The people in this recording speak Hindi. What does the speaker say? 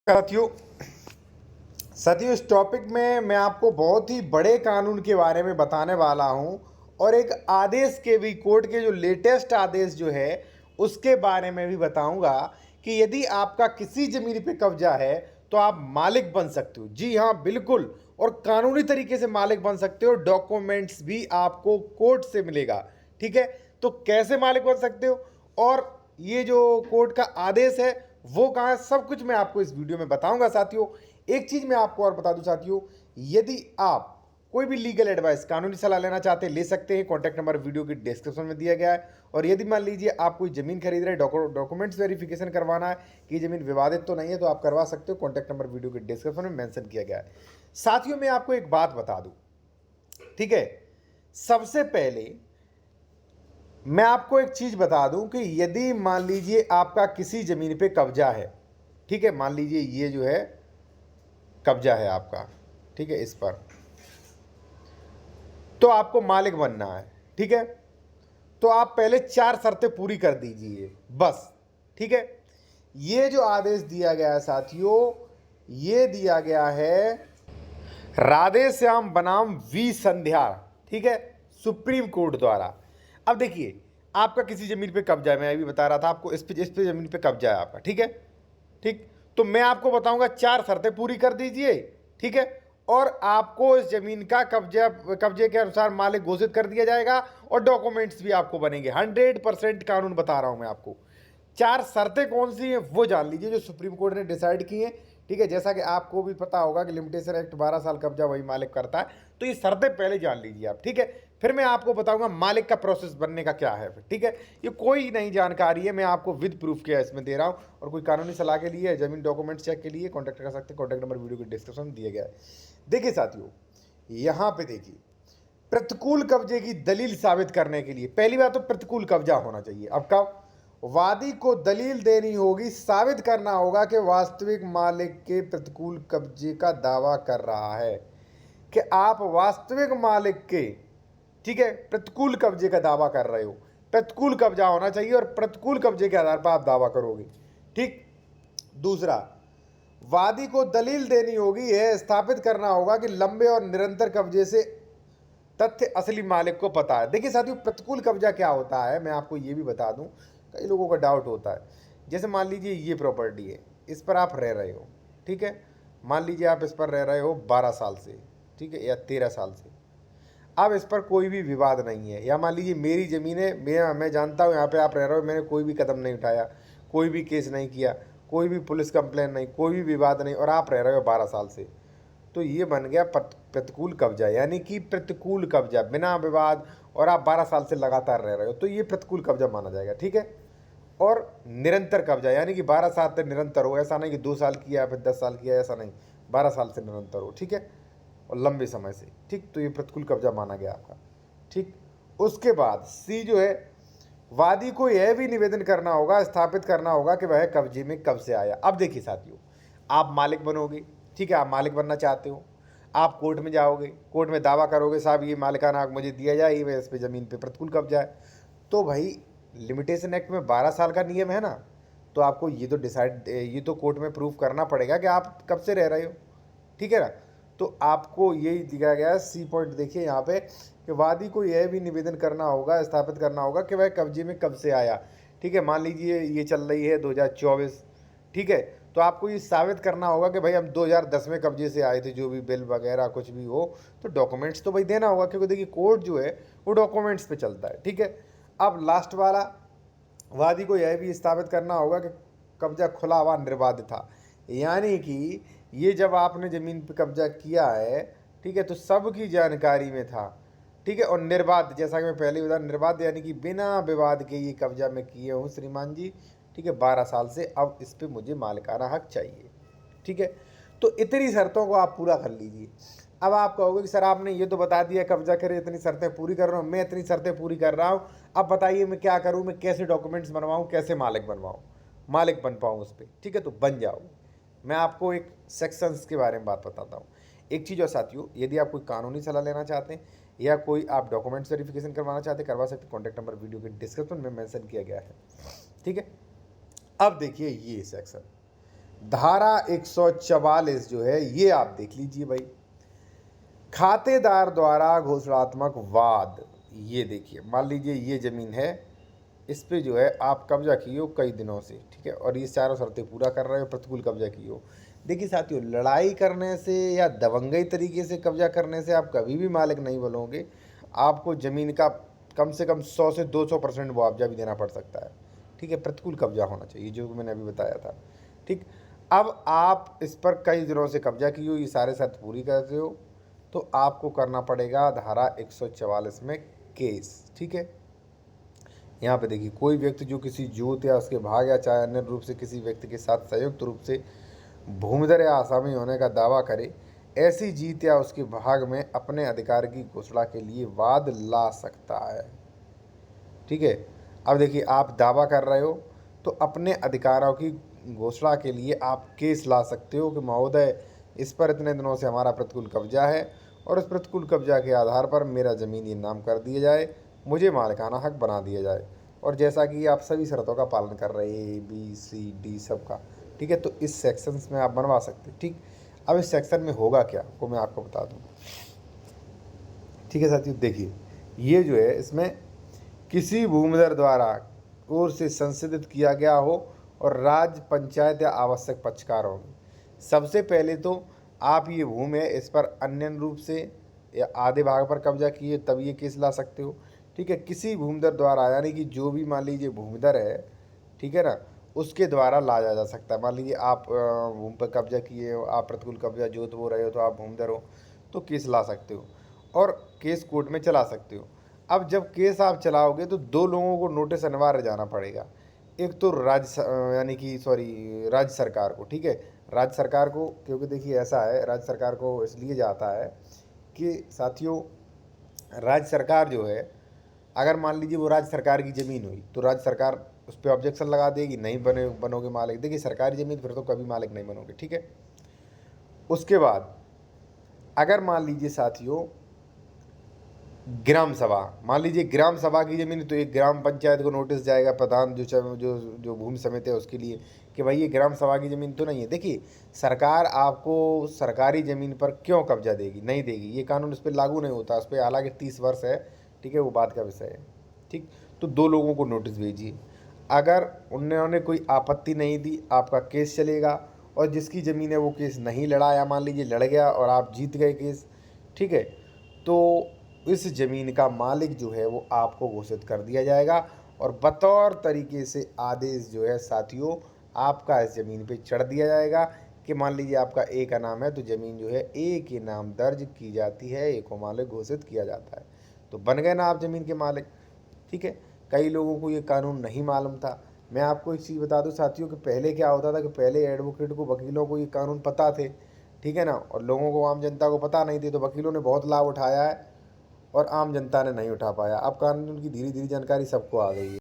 साथियों साथियों इस टॉपिक में मैं आपको बहुत ही बड़े कानून के बारे में बताने वाला हूं और एक आदेश के भी कोर्ट के जो लेटेस्ट आदेश जो है उसके बारे में भी बताऊंगा कि यदि आपका किसी ज़मीन पे कब्जा है तो आप मालिक बन सकते हो। जी हाँ, बिल्कुल। और कानूनी तरीके से मालिक बन सकते हो। डॉक्यूमेंट्स भी आपको कोर्ट से मिलेगा। ठीक है, तो कैसे मालिक बन सकते हो और ये जो कोर्ट का आदेश है वो कहाँ है, सब कुछ मैं आपको इस वीडियो में बताऊंगा। साथियों एक चीज मैं आपको और बता दूं साथियों, यदि आप कोई भी लीगल एडवाइस कानूनी सलाह लेना चाहते हैं ले सकते हैं। कॉन्टैक्ट नंबर वीडियो के डिस्क्रिप्शन में दिया गया है। और यदि मान लीजिए आप कोई जमीन खरीद रहे हैं, डॉक्यूमेंट्स वेरिफिकेशन करवाना है कि जमीन विवादित तो नहीं है, तो आप करवा सकते हो। कॉन्टैक्ट नंबर वीडियो के डिस्क्रिप्शन में मेंशन किया गया है। साथियों मैं आपको एक बात बता दूं, ठीक है, सबसे पहले मैं आपको एक चीज बता दूं कि यदि मान लीजिए आपका किसी जमीन पे कब्जा है, ठीक है, मान लीजिए ये जो है कब्जा है आपका, ठीक है, इस पर, तो आपको मालिक बनना है। ठीक है, तो आप पहले 4 शर्तें पूरी कर दीजिए बस। ठीक है, ये जो आदेश दिया गया है साथियों, ये दिया गया है राधे श्याम बनाम वी संध्या, ठीक है, सुप्रीम कोर्ट द्वारा। अब देखिए, आपका किसी जमीन पे कब्जा है, मैं अभी बता रहा था आपको, इस पे जमीन पे कब्जा है आपका। ठीक है, ठीक, तो मैं आपको बताऊंगा 4 शर्तें पूरी कर दीजिए। ठीक है, और आपको इस जमीन का कब्जे के अनुसार मालिक घोषित कर दिया जाएगा और डॉक्यूमेंट्स भी आपको बनेंगे। 100% कानून बता रहा हूं मैं आपको। 4 शर्तें कौन सी हैं वो जान लीजिए, जो सुप्रीम कोर्ट ने डिसाइड की हैं। ठीक है, जैसा कि आपको भी पता होगा कि लिमिटेशन एक्ट 12 साल कब्जा वही मालिक करता है, तो ये शर्तें पहले जान लीजिए आप। ठीक है, फिर मैं आपको बताऊंगा मालिक का प्रोसेस बनने का क्या है। ठीक है, ये कोई नई जानकारी है, मैं आपको विद प्रूफ के इसमें दे रहा हूँ। और कोई कानूनी सलाह के लिए, जमीन डॉक्यूमेंट चेक के लिए कॉन्टैक्ट कर सकते हैं। कॉन्टैक्ट नंबर वीडियो के डिस्क्रिप्शन में दिया गया है। देखिए साथियों, यहाँ पे देखिए, प्रतिकूल कब्जे की दलील साबित करने के लिए पहली बात तो प्रतिकूल कब्जा होना चाहिए। अब कब वादी को दलील देनी होगी, साबित करना होगा कि वास्तविक मालिक के प्रतिकूल कब्जे का दावा कर रहा है, कि आप वास्तविक मालिक के, ठीक है, प्रतिकूल कब्जे का दावा कर रहे हो। प्रतिकूल कब्जा होना चाहिए और प्रतिकूल कब्जे के आधार पर आप दावा करोगे। ठीक, दूसरा, वादी को दलील देनी होगी, यह स्थापित करना होगा कि लंबे और निरंतर कब्जे से तथ्य असली मालिक को पता है। देखिए साथियों, प्रतिकूल कब्जा क्या होता है मैं आपको ये भी बता दूं, कई लोगों का डाउट होता है। जैसे मान लीजिए ये प्रॉपर्टी है, इस पर आप रह रहे हो, ठीक है, मान लीजिए आप इस पर रह रहे हो 12 साल से, ठीक है, या 13 साल से। अब इस पर कोई भी विवाद नहीं है, या मान लीजिए मेरी ज़मीन है, मैं जानता हूँ यहाँ पे आप रह रहे हो, मैंने कोई भी कदम नहीं उठाया, कोई भी केस नहीं किया, कोई भी पुलिस कंप्लेन नहीं, कोई भी विवाद नहीं, और आप रह रहे हो 12 साल से, तो ये बन गया प्रतिकूल कब्जा। यानी कि प्रतिकूल कब्जा बिना विवाद, और आप 12 साल से लगातार रह रहे हो, तो ये प्रतिकूल कब्जा माना जाएगा। ठीक है, और निरंतर कब्जा यानी कि 12 साल से निरंतर हो, ऐसा नहीं कि 2 साल किया फिर 10 साल किया, ऐसा नहीं, 12 साल से निरंतर हो। ठीक है, और लंबे समय से। ठीक, तो ये प्रतिकूल कब्जा माना गया आपका। ठीक, उसके बाद सी जो है, वादी को यह भी निवेदन करना होगा, स्थापित करना होगा कि वह कब्जे में कब से आया। अब देखिए साथियों, आप मालिक बनोगे, ठीक है, आप मालिक बनना चाहते हो, आप कोर्ट में जाओगे, कोर्ट में दावा करोगे, साहब ये मालिकाना हक मुझे दिया जाए, ये इस पे ज़मीन पे प्रतिकूल कब्जा है। तो भाई लिमिटेशन एक्ट में 12 साल का नियम है ना, तो आपको ये तो कोर्ट में प्रूफ करना पड़ेगा कि आप कब से रह रहे हो। ठीक है ना, तो आपको यही दिखाया गया है। सी पॉइंट देखिए यहाँ पे, कि वादी को यह भी निवेदन करना होगा, स्थापित करना होगा कि वह कब्जे में कब से आया। ठीक है, मान लीजिए ये चल रही है 2024, ठीक है, तो आपको ये साबित करना होगा कि भाई हम 2010 में कब्जे से आए थे, जो भी बिल वगैरह कुछ भी हो, तो डॉक्यूमेंट्स तो भाई देना होगा, क्योंकि देखिए कोर्ट जो है वो डॉक्यूमेंट्स पे चलता है। ठीक है, अब लास्ट वाला, वादी को यह भी स्थापित करना होगा कि कब्जा खुला हुआ निर्बाध था। यानी कि ये जब आपने ज़मीन पर कब्जा किया है, ठीक है, तो सबकी जानकारी में था। ठीक है, और निर्बाध, जैसा कि मैं पहले बता, निर्बाध यानी कि बिना विवाद के ये कब्जा में किए हूँ श्रीमान जी। ठीक है, 12 साल से, अब इस पर मुझे मालिकाना हक चाहिए। ठीक है, तो इतनी शर्तों को आप पूरा कर लीजिए। अब आप कहोगे कि सर आपने ये तो बता दिया कब्जा करे, इतनी शर्तें पूरी कर रहा हूँ, मैं इतनी शर्तें पूरी कर रहा हूँ, अब बताइए मैं क्या करूँ, मैं कैसे डॉक्यूमेंट्स बनवाऊँ, कैसे मालिक बनवाऊँ, मालिक बन पाऊँ उस पर। ठीक है, तो बन जाओ। मैं आपको एक सेक्शंस के बारे में बात बताता हूँ। एक चीज़ और साथियों, यदि आप कोई कानूनी सलाह लेना चाहते हैं या कोई आप डॉक्यूमेंट्स वेरिफिकेशन करवाना चाहते हैं, करवा सकते हैं। कॉन्टैक्ट नंबर वीडियो के डिस्क्रिप्शन में मेंशन किया गया है। ठीक है, अब देखिए ये सेक्शन, धारा 144 जो है ये आप देख लीजिए भाई, खातेदार द्वारा घोषणात्मक वाद। ये देखिए, मान लीजिए ये ज़मीन है, इस पे जो है आप कब्जा किए हो कई दिनों से, ठीक है, और ये चारों शर्तें पूरा कर रहे हो, प्रतिकूल कब्जा किए हो। देखिए साथियों, लड़ाई करने से या दबंगई तरीके से कब्जा करने से आप कभी भी मालिक नहीं बनोगे। आपको ज़मीन का कम से कम 100 से 200% मुआवजा भी देना पड़ सकता है, ठीक है। प्रतिकूल कब्जा होना चाहिए, जो मैंने अभी बताया था, ठीक। अब आप इस पर कई दिनों से कब्जा किए हो, ये सारे शर्त पूरी करते हो, तो आपको करना पड़ेगा धारा 144 में केस, ठीक है। यहाँ पे देखिए, कोई व्यक्ति जो किसी जोत या उसके भाग या चाहे अन्य रूप से किसी व्यक्ति के साथ संयुक्त रूप से भूमिधर या आसामी होने का दावा करे, ऐसी जीत या उसके भाग में अपने अधिकार की घोषणा के लिए वाद ला सकता है, ठीक है। अब देखिए, आप दावा कर रहे हो तो अपने अधिकारों की घोषणा के लिए आप केस ला सकते हो कि महोदय, इस पर इतने दिनों से हमारा प्रतिकूल कब्जा है और उस प्रतिकूल कब्जा के आधार पर मेरा ज़मीन ये नाम कर दिया जाए, मुझे मालिकाना हक बना दिया जाए, और जैसा कि आप सभी शर्तों का पालन कर रहे हैं, ABCD सबका, ठीक है, तो इस सेक्शंस में आप बनवा सकते हैं, ठीक। अब इस सेक्शन में होगा क्या वो मैं आपको बता दूँ, ठीक है साथियों। देखिए, ये जो है इसमें किसी भूमिधर द्वारा ओर से संशोधित किया गया हो और राज्य पंचायत या आवश्यक पक्षकार होंगे। सबसे पहले तो आप ये भूमि है, इस पर अन्य रूप से या आधे भाग पर कब्जा किए, तब ये केस ला सकते हो, ठीक है। किसी भूमिधर द्वारा, यानी कि जो भी मान लीजिए भूमिधर है, ठीक है ना, उसके द्वारा लाया जा सकता है। मान लीजिए आप भूमि पर कब्जा किए हो, आप प्रतिकूल कब्जा जोत बो रहे हो, तो आप भूमिधर हो, तो केस ला सकते हो और केस कोर्ट में चला सकते हो। अब जब केस आप चलाओगे तो दो लोगों को नोटिस अनिवार्य जाना पड़ेगा। एक तो यानी कि सॉरी राज्य सरकार को, ठीक है, राज्य सरकार को, क्योंकि देखिए ऐसा है, राज्य सरकार को इसलिए जाता है कि साथियों, राज्य सरकार जो है, अगर मान लीजिए वो राज्य सरकार की ज़मीन हुई तो राज्य सरकार उस पर ऑब्जेक्शन लगा देगी, नहीं बनोगे मालिक। देखिए सरकारी ज़मीन फिर तो कभी मालिक नहीं बनोगे, ठीक है। उसके बाद अगर मान लीजिए साथियों ग्राम सभा, मान लीजिए ग्राम सभा की ज़मीन, तो एक ग्राम पंचायत को नोटिस जाएगा, प्रधान जो भूमि समिति है उसके लिए, कि भाई ये ग्राम सभा की ज़मीन तो नहीं है। देखिए, सरकार आपको सरकारी ज़मीन पर क्यों कब्जा देगी, नहीं देगी, ये कानून उस पर लागू नहीं होता, उस पर हालांकि 30 वर्ष है, ठीक है, वो बात का विषय है, ठीक। तो दो लोगों को नोटिस भेजिए, अगर उन्होंने कोई आपत्ति नहीं दी, आपका केस चलेगा, और जिसकी ज़मीन है वो केस नहीं लड़ा, या मान लीजिए लड़ गया और आप जीत गए केस, ठीक है, तो इस ज़मीन का मालिक जो है वो आपको घोषित कर दिया जाएगा, और बतौर तरीके से आदेश जो है साथियों आपका इस ज़मीन पे चढ़ दिया जाएगा कि मान लीजिए आपका ए का नाम है, तो ज़मीन जो है ए के नाम दर्ज की जाती है, ए को मालिक घोषित किया जाता है, तो बन गए ना आप ज़मीन के मालिक, ठीक है। कई लोगों को ये कानून नहीं मालूम था। मैं आपको एक चीज़ बता दूं साथियों कि पहले क्या होता था कि पहले एडवोकेट को, वकीलों को ये कानून पता थे, ठीक है ना, और लोगों को, आम जनता को पता नहीं थे, तो वकीलों ने बहुत लाभ उठाया है और आम जनता ने नहीं उठा पाया। अब कानून की धीरे धीरे जानकारी सबको आ गई है।